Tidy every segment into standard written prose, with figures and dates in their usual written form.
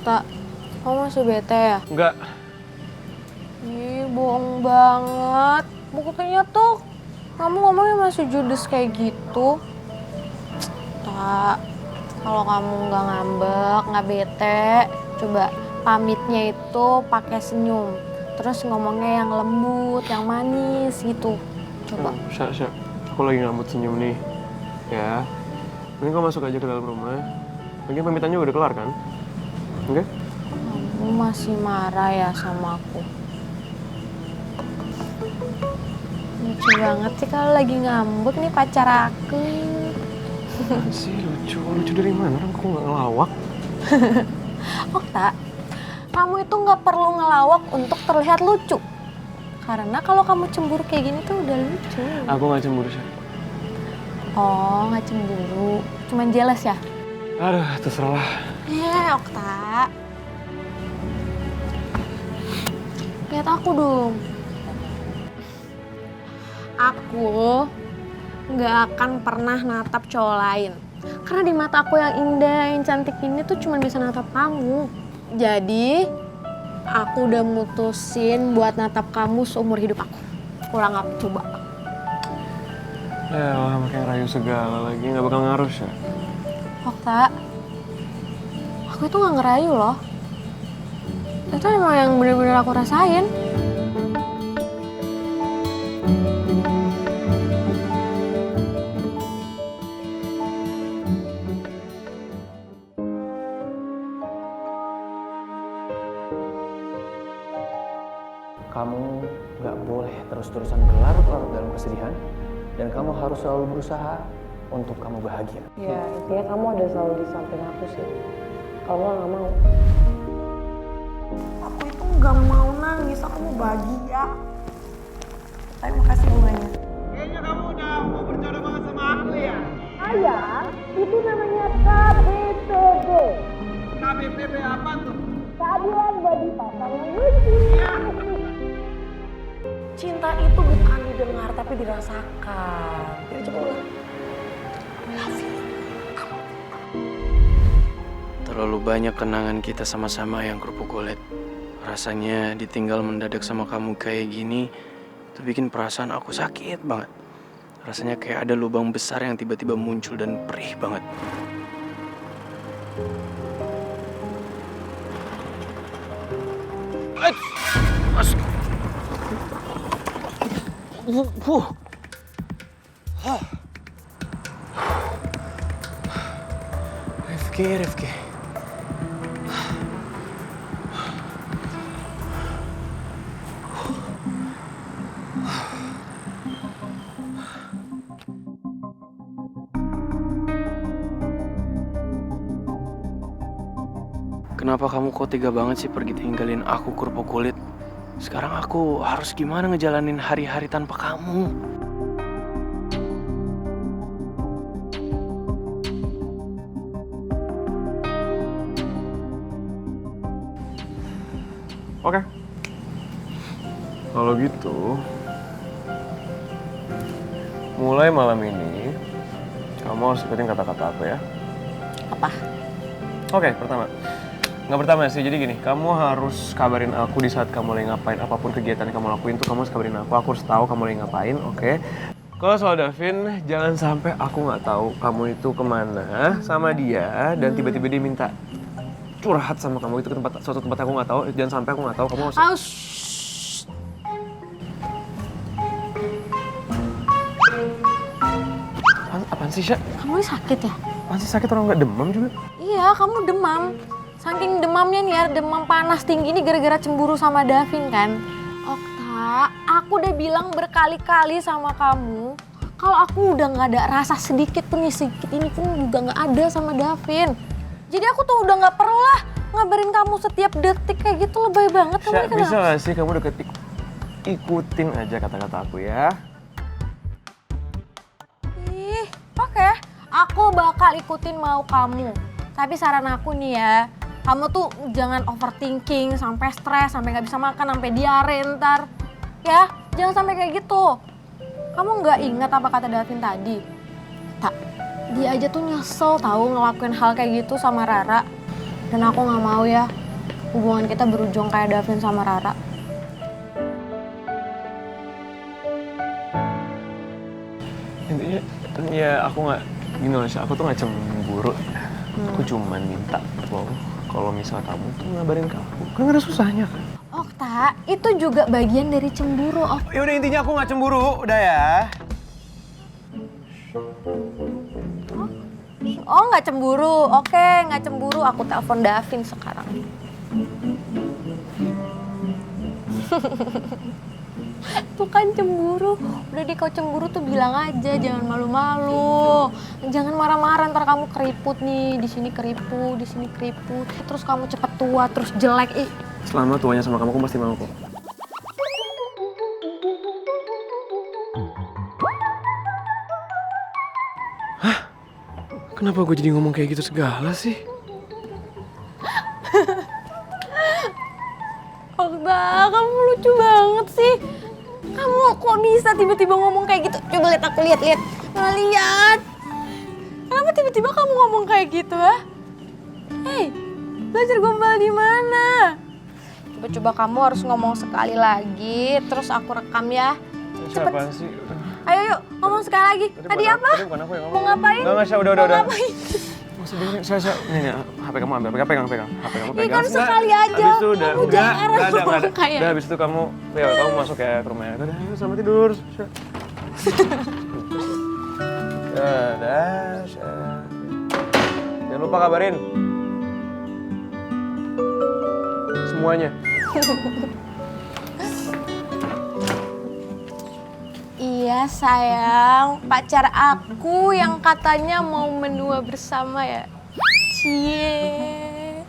Tak, kamu masih bete ya? Enggak. Ih, bohong banget. Buktinya tuh, kamu ngomongnya masih judes kayak gitu. Tak, kalau kamu nggak ngambek, nggak bete, coba pamitnya itu pakai senyum. Terus ngomongnya yang lembut, yang manis gitu. Coba. Syak. Aku lagi ngambut senyum nih. Ya. Mending kau masuk aja ke dalam rumah. Mungkin pamitannya udah kelar kan? Oke? Kamu masih marah ya sama aku? Lucu banget sih kalau lagi ngambek nih pacar aku. Sih lucu dari mana? Orang kok nggak ngelawak? Okta, kamu itu nggak perlu ngelawak untuk terlihat lucu. Karena kalau kamu cemburu kayak gini tuh udah lucu. Aku nggak cemburu sih. Oh, nggak cemburu. Cuman jealous ya? Aduh, terserah. Okta. Lihat aku dong. Aku nggak akan pernah natap cowok lain. Karena di mata aku yang indah, yang cantik ini tuh cuma bisa natap kamu. Jadi, aku udah mutusin buat natap kamu seumur hidup aku. Kurang apa coba? Ya lah, makin rayu segala lagi. Nggak bakal ngaruh ya. Okta, aku itu nggak ngerayu loh. Itu emang yang bener-bener aku rasain. Kamu nggak boleh terus-terusan berlarut-larut dalam kesedihan, dan kamu harus selalu berusaha untuk kamu bahagia. Ya, intinya kamu ada selalu di samping aku sih. Kalau nggak mau. Aku itu nggak mau nangis, aku mau bahagia. Tapi makasih bunganya. Kayaknya kamu udah mau berjodoh banget sama aku ya? Ayah, itu namanya KBTB. KBBB apa tuh? Keadilan bagi pasangan lucu. Cinta itu bukan didengar tapi dirasakan. Jadi coba ulang. Love you. Terlalu banyak kenangan kita sama-sama yang kerupuk kulit. Rasanya ditinggal mendadak sama kamu kayak gini, itu bikin perasaan aku sakit banget. Rasanya kayak ada lubang besar yang tiba-tiba muncul dan perih banget. Masuk. Rifki. Kenapa kamu kok tega banget sih pergi tinggalin aku kerupuk kulit? Sekarang aku harus gimana ngejalanin hari-hari tanpa kamu? Oke. Kalau gitu, mulai malam ini, kamu harus ikutin kata-kata aku ya. Apa? Oke, pertama. Nggak pertama sih, jadi gini, kamu harus kabarin aku di saat kamu lagi ngapain, apapun kegiatan yang kamu lakuin tuh kamu harus kabarin aku harus tahu kamu lagi ngapain, oke? Kalau soal Davin, jangan sampai aku nggak tahu kamu itu kemana sama dia dan tiba-tiba dia minta curhat sama kamu itu ke suatu tempat aku nggak tahu, jangan sampai aku nggak tahu kamu harus... Apaan sih, Syak? Kamu ini sakit ya? Apaan sih sakit, orang nggak demam juga? Iya, kamu demam. Saking demamnya nih ya, demam panas tinggi ini gara-gara cemburu sama Davin kan? Okta, aku udah bilang berkali-kali sama kamu kalau aku udah nggak ada rasa sedikit pun, sedikit ini pun juga nggak ada sama Davin. Jadi aku tuh udah nggak perlu lah ngabarin kamu setiap detik kayak gitu, lebay banget kamu. Syak, bisa nggak sih kamu udah ikutin aja kata-kata aku ya? Ih, oke. Aku bakal ikutin mau kamu. Tapi saran aku nih ya, kamu tuh jangan overthinking sampai stres, sampai nggak bisa makan, sampai diare ntar. Ya, jangan sampai kayak gitu. Kamu nggak ingat apa kata Davin tadi? Tak, dia aja tuh nyesel tahu ngelakuin hal kayak gitu sama Rara. Dan aku gak mau ya hubungan kita berujung kayak Davin sama Rara. Intinya ya aku nggak gini loh, aku tuh nggak cemburu. Aku cuman minta lo kalau misal kamu tuh ngabarin ke aku, kan nggak ada susahnya kan. Okta, itu juga bagian dari cemburu, Okta. Ya udah intinya aku nggak cemburu, udah ya. Oh nggak cemburu, oke nggak cemburu. Aku telepon Davin sekarang. Tuh kan cemburu. Udah deh kau cemburu tuh bilang aja, jangan malu-malu. Jangan marah-marah, ntar kamu keriput nih. Di sini keriput, di sini keriput. Terus kamu cepet tua, terus jelek. Ih. Selama tuanya sama kamu, aku pasti mau kok. Hah? Kenapa gue jadi ngomong kayak gitu segala sih? Okta, kamu lucu banget sih. Kamu kok bisa tiba-tiba ngomong kayak gitu? Coba lihat aku, lihat. Nggak lihat. Kenapa tiba-tiba kamu ngomong kayak gitu, ha? Hei, belajar gombal di mana? Coba kamu harus ngomong sekali lagi, terus aku rekam ya. Siapa sih? Ayo yuk, ngomong sekali lagi. Tadi apa? Tadi bukan aku yang ngomong. Mau ngapain? Nggak, Sya, udah. Mau ngapain? Maksud dengerin, Sya. Nih, HP kamu ambil, pegang. HP kamu Ini pegang. kan sekali aja. Habis itu udah, Kamu jangan ngomong kayak- Udah, habis itu kamu masuk ya ke rumahnya. Udah, ayo selamat tidur, Sya. Dadah, Sya. Jangan lupa kabarin. Semuanya. Iya sayang, pacar aku yang katanya mau menua bersama ya. Cie,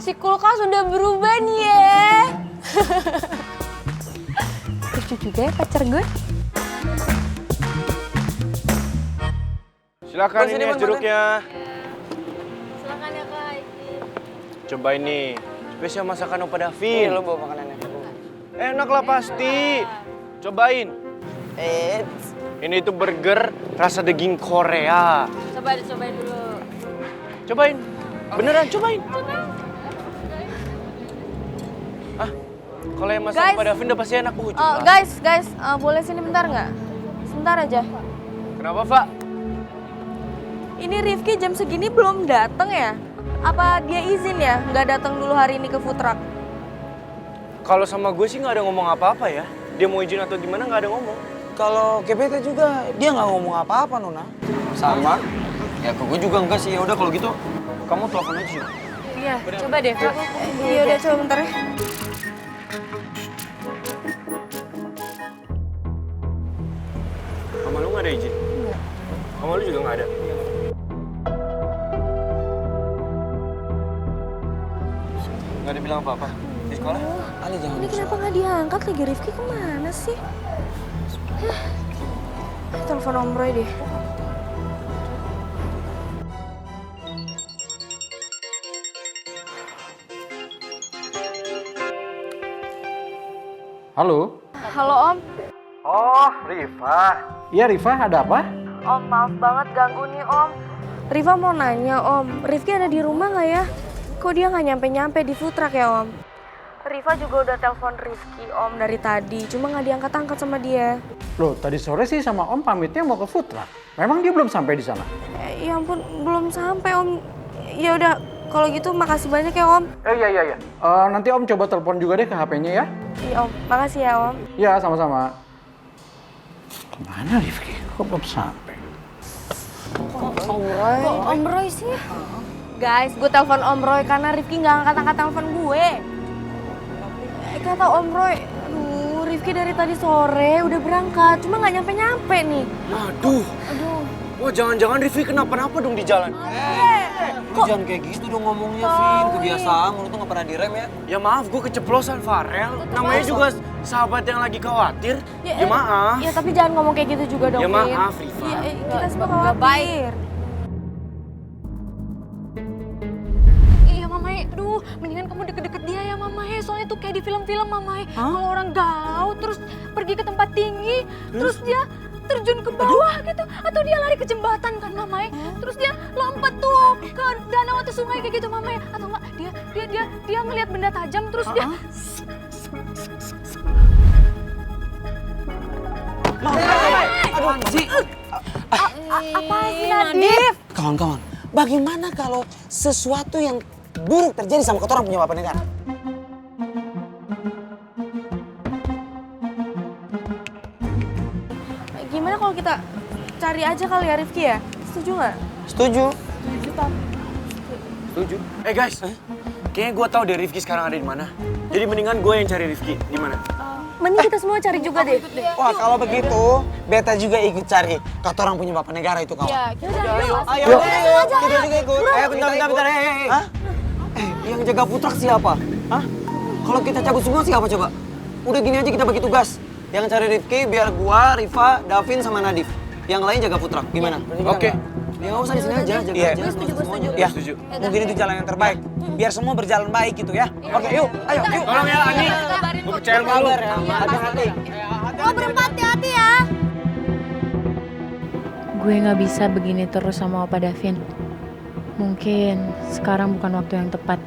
si kulkas udah berubah nih ya. Lucu juga ya pacar gue. Silakan ini es jeruknya. Silakan ya Kak. Coba ini. Spesial masakan Opa Davin. Lo bawa makanannya. Enak lah pasti. Cobain. Ini tuh burger rasa daging Korea. Cobain dulu. Cobain. Beneran cobain. Ah, kalau yang masak Guys. Opa Davin udah pasti enak. Coba. Guys, boleh sini bentar nggak? Sebentar aja. Kenapa, Pak? Ini Rifki jam segini belum datang ya? Apa dia izin ya nggak datang dulu hari ini ke food truck? Kalau sama gue sih nggak ada ngomong apa-apa ya. Dia mau izin atau gimana nggak ada ngomong. Kalau KPT juga dia nggak ngomong apa-apa Nona. Sama. Ya ke gue juga enggak sih. Ya udah kalau gitu kamu telepon aja. Iya, coba deh Kak. Iya udah coba bentar ya. Sama lu nggak ada izin? Enggak. Sama lu juga nggak ada? Nggak ada bilang apa-apa? Di sekolah? Ali jangan. Ini kenapa nggak diangkat lagi? Rifki kemana sih? Telepon Om Roy deh. Halo? Halo Om. Oh, Rifa. Iya Rifa, ada apa? Om maaf banget ganggu nih Om. Rifa mau nanya Om, Rifki ada di rumah nggak ya? Kok dia nggak nyampe-nyampe di food truck ya Om? Rifa juga udah telepon Rifki Om dari tadi, cuma nggak diangkat-angkat sama dia. Loh, tadi sore sih sama Om pamitnya mau ke food truck. Memang dia belum sampai di sana? Ya ampun, belum sampai Om. Ya udah, kalau gitu makasih banyak ya Om. Iya. Nanti Om coba telepon juga deh ke HP-nya ya. Iya Om, makasih ya Om. Iya, sama-sama. Kemana Rifki? Kok belum sampai? Om Roy sih? Guys, gue telepon Om Roy karena Rifki nggak angkat-angkat telepon gue. Kata Om Roy, aduh Rifki dari tadi sore udah berangkat, cuma nggak nyampe-nyampe nih. Aduh. Wah, jangan-jangan Rifki kenapa-napa dong di jalan. Lu jangan kayak gitu dong ngomongnya, Vin. Kebiasaan, lu tuh nggak pernah direm ya. Ya maaf, gue keceplosan Farel. Namanya juga sahabat yang lagi khawatir. Ya maaf. Ya tapi jangan ngomong kayak gitu juga dong, Ya Vin. maaf, Rifa. Iya, kita semua khawatir. Iya Mamae, aduh mendingan kamu deket-deket dia ya Mamae. Soalnya tuh kayak di film-film Mamae. Kalau orang galau terus pergi ke tempat tinggi, terus dia terjun ke bawah gitu, atau dia lari ke jembatan kan Mama ya. Terus dia lompat tuh ke danau atau sungai kayak gitu Mama ya. Atau enggak dia ngelihat benda tajam terus dia Aduh, sih. apa sih Nadif? Kawan-kawan, bagaimana kalau sesuatu yang buruk terjadi sama kotoran punya bapak negara? Gimana kalau kita cari aja kali ya Rifki ya? Setuju nggak? Setuju. Setuju. Guys, kayaknya gue tahu deh Rifki sekarang ada di mana. Jadi mendingan gue yang cari Rifki. Di mana? Mending kita semua cari juga deh. Wah, kalau begitu, beta juga ikut cari kotoran punya bapak negara itu kawan. Ya, kita ayo. Ayo, kita juga ikut. Bentar. Hah? Yang jaga Putra siapa? Hah? Kalau kita cabut semua siapa coba? Udah gini aja kita bagi tugas. Yang cari Rifki biar gua, Riva, Davin sama Nadif. Yang lain jaga Putra. Gimana? Oke. Ya nggak usah di sini aja, jaga aja. Setuju. Ya, mungkin itu jalan yang terbaik. Biar semua berjalan baik gitu ya. Oke, yuk, ayo. Tolong ya, Ani. Gue percaya sama lu. Hati-hati. Lo berempat hati-hati ya. Gue gak bisa begini terus sama Opa Davin. Mungkin sekarang bukan waktu yang tepat.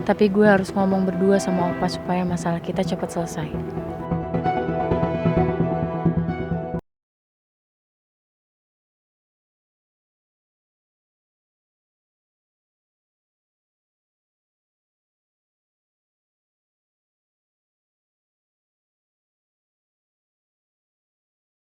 Tapi gue harus ngomong berdua sama Opa supaya masalah kita cepat selesai.